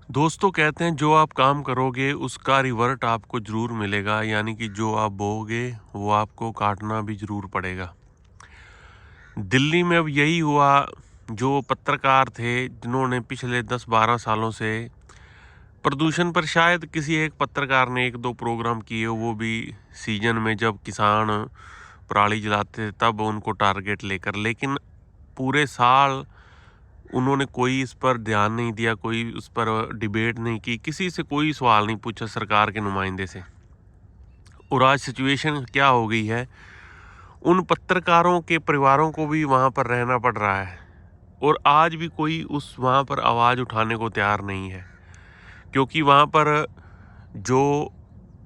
दोस्तों कहते हैं जो आप काम करोगे उसका रिवर्ट आपको ज़रूर मिलेगा, यानी कि जो आप बोओगे वो आपको काटना भी ज़रूर पड़ेगा। दिल्ली में अब यही हुआ। जो पत्रकार थे जिन्होंने पिछले 10-12 सालों से प्रदूषण पर शायद किसी एक पत्रकार ने 1-2 प्रोग्राम किए, वो भी सीजन में जब किसान पराली जलाते थे तब उनको टारगेट लेकर, लेकिन पूरे साल उन्होंने कोई इस पर ध्यान नहीं दिया, कोई उस पर डिबेट नहीं की, किसी से कोई सवाल नहीं पूछा सरकार के नुमाइंदे से। और आज सिचुएशन क्या हो गई है, उन पत्रकारों के परिवारों को भी वहाँ पर रहना पड़ रहा है और आज भी कोई उस वहाँ पर आवाज़ उठाने को तैयार नहीं है, क्योंकि वहाँ पर जो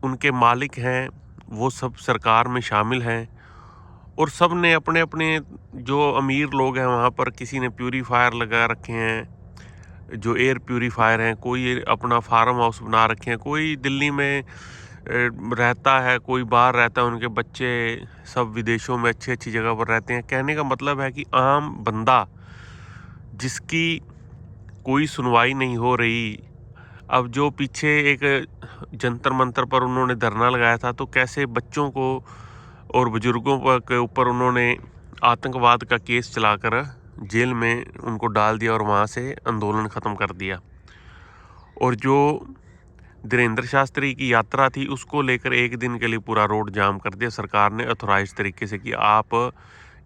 उनके मालिक हैं वो सब सरकार में शामिल हैं और सब ने अपने अपने, जो अमीर लोग हैं वहाँ पर किसी ने प्यूरीफायर लगा रखे हैं, जो एयर प्यूरीफायर हैं, कोई अपना फार्म हाउस बना रखे हैं, कोई दिल्ली में रहता है, कोई बाहर रहता है, उनके बच्चे सब विदेशों में अच्छी अच्छी जगह पर रहते हैं। कहने का मतलब है कि आम बंदा जिसकी कोई सुनवाई नहीं हो रही, अब जो पीछे एक जंतर मंतर पर उन्होंने धरना लगाया था, तो कैसे बच्चों को और बुजुर्गों के ऊपर उन्होंने आतंकवाद का केस चलाकर जेल में उनको डाल दिया और वहाँ से आंदोलन ख़त्म कर दिया। और जो धीरेंद्र शास्त्री की यात्रा थी उसको लेकर एक दिन के लिए पूरा रोड जाम कर दिया सरकार ने ऑथोराइज तरीके से कि आप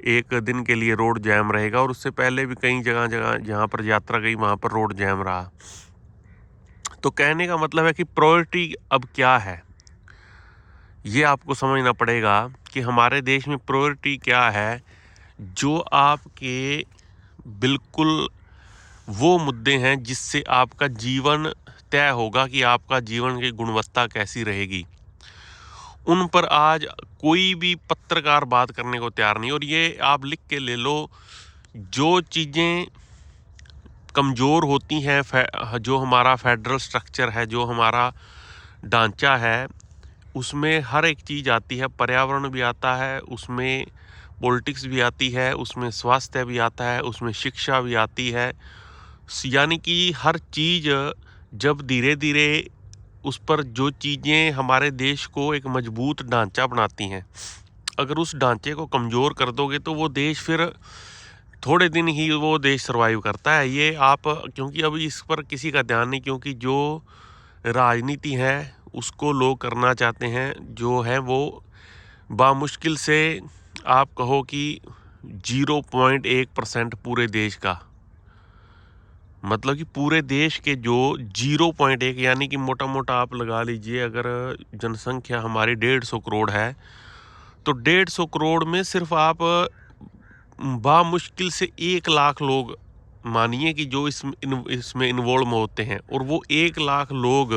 एक दिन के लिए रोड जैम रहेगा। और उससे पहले भी कई जगह जगह जहाँ पर यात्रा गई वहाँ पर रोड जैम रहा। तो कहने का मतलब है कि प्रायोरिटी अब क्या है, ये आपको समझना पड़ेगा कि हमारे देश में प्रायोरिटी क्या है। जो आपके बिल्कुल वो मुद्दे हैं जिससे आपका जीवन तय होगा कि आपका जीवन की गुणवत्ता कैसी रहेगी, उन पर आज कोई भी पत्रकार बात करने को तैयार नहीं। और ये आप लिख के ले लो, जो चीज़ें कमज़ोर होती हैं, जो हमारा फेडरल स्ट्रक्चर है, जो हमारा ढांचा है, उसमें हर एक चीज़ आती है। पर्यावरण भी आता है उसमें, पॉलिटिक्स भी आती है उसमें, स्वास्थ्य भी आता है उसमें, शिक्षा भी आती है। यानी कि हर चीज़ जब धीरे धीरे उस पर जो चीज़ें हमारे देश को एक मजबूत ढांचा बनाती हैं, अगर उस ढांचे को कमज़ोर कर दोगे तो वो देश फिर थोड़े दिन ही वो देश सर्वाइव करता है। ये आप, क्योंकि अभी इस पर किसी का ध्यान नहीं, क्योंकि जो राजनीति है उसको लोग करना चाहते हैं, जो है वो बामुश्किल से आप कहो कि 0.1% पूरे देश का, मतलब कि पूरे देश के जो 0.1 यानी कि मोटा मोटा आप लगा लीजिए, अगर जनसंख्या हमारी 150 करोड़ है तो 150 करोड़ में सिर्फ आप बामुश्किल से 1 लाख लोग मानिए कि जो इसमें इन्वॉल्व होते हैं, और वो 1 लाख लोग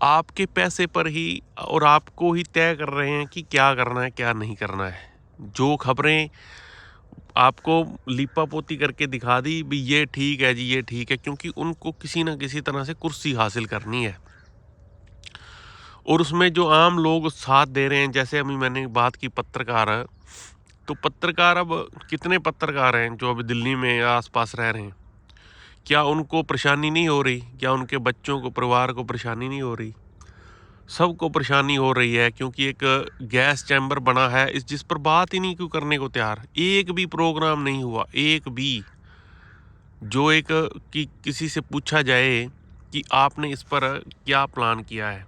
आपके पैसे पर ही और आपको ही तय कर रहे हैं कि क्या करना है क्या नहीं करना है। जो खबरें आपको लीपापोती करके दिखा दी भी ये ठीक है जी, ये ठीक है, क्योंकि उनको किसी ना किसी तरह से कुर्सी हासिल करनी है। और उसमें जो आम लोग साथ दे रहे हैं, जैसे अभी मैंने बात की पत्रकार, तो पत्रकार, अब कितने पत्रकार हैं जो अभी दिल्ली में आसपास रह रहे हैं, क्या उनको परेशानी नहीं हो रही? क्या उनके बच्चों को, परिवार को परेशानी नहीं हो रही? सबको परेशानी हो रही है, क्योंकि एक गैस चैम्बर बना है इस जिस पर बात ही नहीं क्यों करने को तैयार। एक भी प्रोग्राम नहीं हुआ, एक भी, जो एक कि किसी से पूछा जाए कि आपने इस पर क्या प्लान किया है।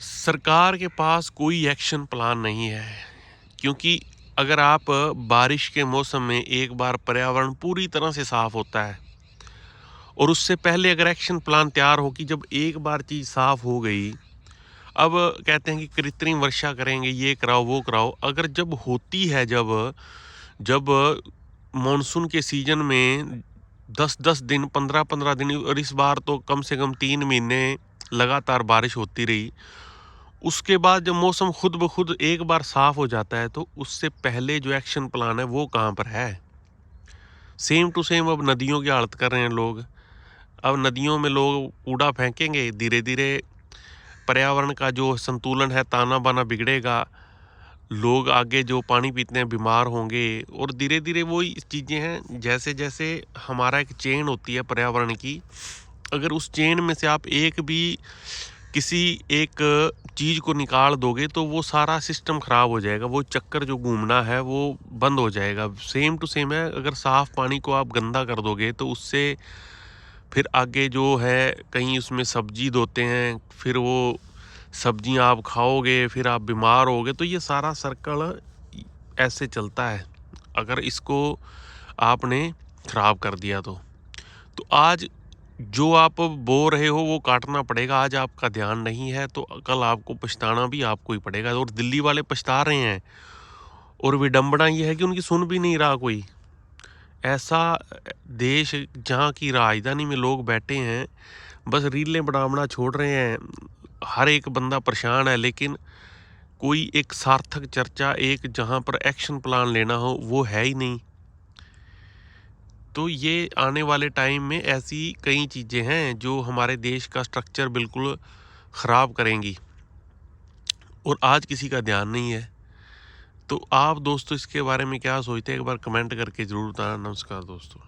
सरकार के पास कोई एक्शन प्लान नहीं है, क्योंकि अगर आप बारिश के मौसम में एक बार पर्यावरण पूरी तरह से साफ होता है और उससे पहले अगर एक्शन प्लान तैयार हो कि जब एक बार चीज़ साफ हो गई, अब कहते हैं कि कृत्रिम वर्षा करेंगे, ये कराओ वो कराओ, अगर जब होती है, जब जब मॉनसून के सीजन में 10-10 दिन, 15-15 दिन, और इस बार तो कम से कम 3 महीने लगातार बारिश होती रही, उसके बाद जब मौसम खुद ब खुद एक बार साफ हो जाता है, तो उससे पहले जो एक्शन प्लान है वो कहाँ पर है? सेम टू सेम अब नदियों की हालत कर रहे हैं लोग। अब नदियों में लोग कूड़ा फेंकेंगे, धीरे धीरे पर्यावरण का जो संतुलन है, ताना बाना बिगड़ेगा, लोग आगे जो पानी पीते हैं बीमार होंगे, और धीरे धीरे वही चीज़ें हैं, जैसे जैसे हमारा एक चेन होती है पर्यावरण की, अगर उस चेन में से आप एक भी किसी एक चीज़ को निकाल दोगे तो वो सारा सिस्टम ख़राब हो जाएगा, वो चक्कर जो घूमना है वो बंद हो जाएगा। सेम टू सेम है, अगर साफ़ पानी को आप गंदा कर दोगे तो उससे फिर आगे जो है कहीं उसमें सब्जी धोते हैं, फिर वो सब्जियां आप खाओगे, फिर आप बीमार होगे, तो ये सारा सर्कल ऐसे चलता है अगर इसको आपने ख़राब कर दिया तो आज जो आप बो रहे हो वो काटना पड़ेगा। आज आपका ध्यान नहीं है तो कल आपको पछताना भी आपको ही पड़ेगा। और दिल्ली वाले पछता रहे हैं, और विडंबना ये है कि उनकी सुन भी नहीं रहा कोई। ऐसा देश जहाँ की राजधानी में लोग बैठे हैं, बस रीलें बनाना छोड़ रहे हैं, हर एक बंदा परेशान है, लेकिन कोई एक सार्थक चर्चा, एक जहाँ पर एक्शन प्लान लेना हो वो है ही नहीं। तो ये आने वाले टाइम में ऐसी कई चीज़ें हैं जो हमारे देश का स्ट्रक्चर बिल्कुल ख़राब करेंगी, और आज किसी का ध्यान नहीं है। तो आप दोस्तों इसके बारे में क्या सोचते हैं, एक बार कमेंट करके ज़रूर बताना। नमस्कार दोस्तों।